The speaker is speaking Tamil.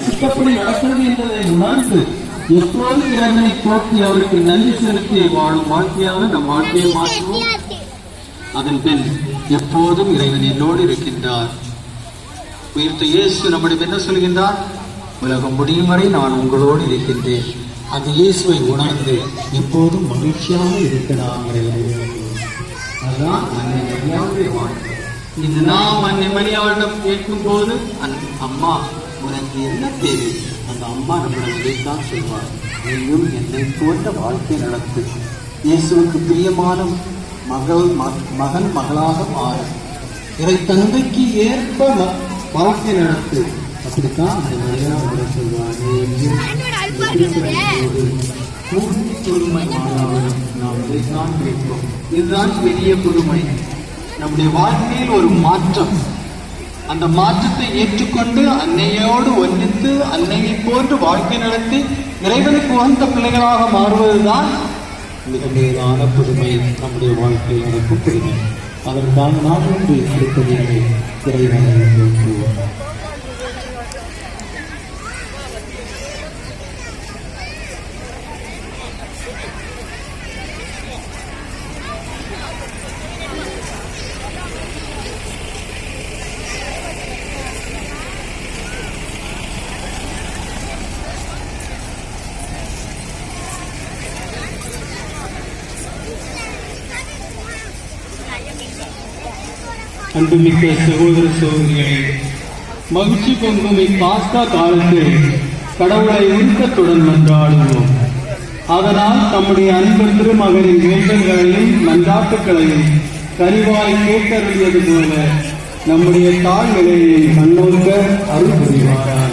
சித்தப்படி நடக்கிறது என்பதை உணர்ந்து எப்போதும் இறைவனை போக்கி அவருக்கு நன்றி செலுத்தி வாழும் வாழ்க்கையாக நம் வாழ்க்கையை மாற்றுவோம். அதன் பின் எப்போதும் இறைவன் என்னோடு இருக்கின்றார். உயிர்த்த இயேசு நம்மிடம் என்ன சொல்கின்றார்? உலகம் முடியும் வரை நான் உங்களோடு இருக்கின்றேன். அந்த இயேசுவை உணர்ந்து எப்போதும் மகிழ்ச்சியாக இருக்கலாம். அதுதான் அன்னை மரியாவுடைய வாழ்க்கை. இது நாம் அன்னை மரியாவிடம் கேட்கும் போது அம்மா உனக்கு என்ன தேவை? அந்த அம்மா நம்மிடம் இதைத்தான் சொல்வார், நீயும் என்னை போன்ற வாழ்க்கை நடத்து, இயேசுவுக்கு பிரியமான மகன் மகளாக மாறு, இறை தந்தைக்கு ஏற்ப வாழ்க்கை நடத்து. அப்படித்தான் அந்த மரியாதை சொல்வார். பொறுமை நாம் இதைத்தான் கேட்போம். இதுதான் பெரிய பொறுமை. நம்முடைய வாழ்க்கையில் ஒரு மாற்றம், அந்த மாற்றத்தை ஏற்றுக்கொண்டு அன்னையோடு ஒன்றித்து அன்னையை போன்று வாழ்க்கை நடத்தி இறைவனுக்கு உகந்த பிள்ளைகளாக மாறுவதுதான் மிக மேலான புதுமை. நம்முடைய வாழ்க்கையில் நடக்கும் புதுமை. அதற்காக நாம் ஒன்று அடுத்ததில்லை. இறைவனை நோக்குவோம். அன்புமிக்க சகோதர சகோதரிகளே, மகிழ்ச்சி பொங்கும் இப்பாஸ்கா காலத்தில் கடவுளை உருக்கத்துடன் மன்றாடுவோம். அதனால் தம்முடைய அன்பு திருமகனின் வேண்டல்களையும் மன்றாட்டுகளையும் கனிவாய் கேட்டருளியது போல நம்முடைய தாழ்நிலையை கண்ணோக்க அருள் புரிவாராக.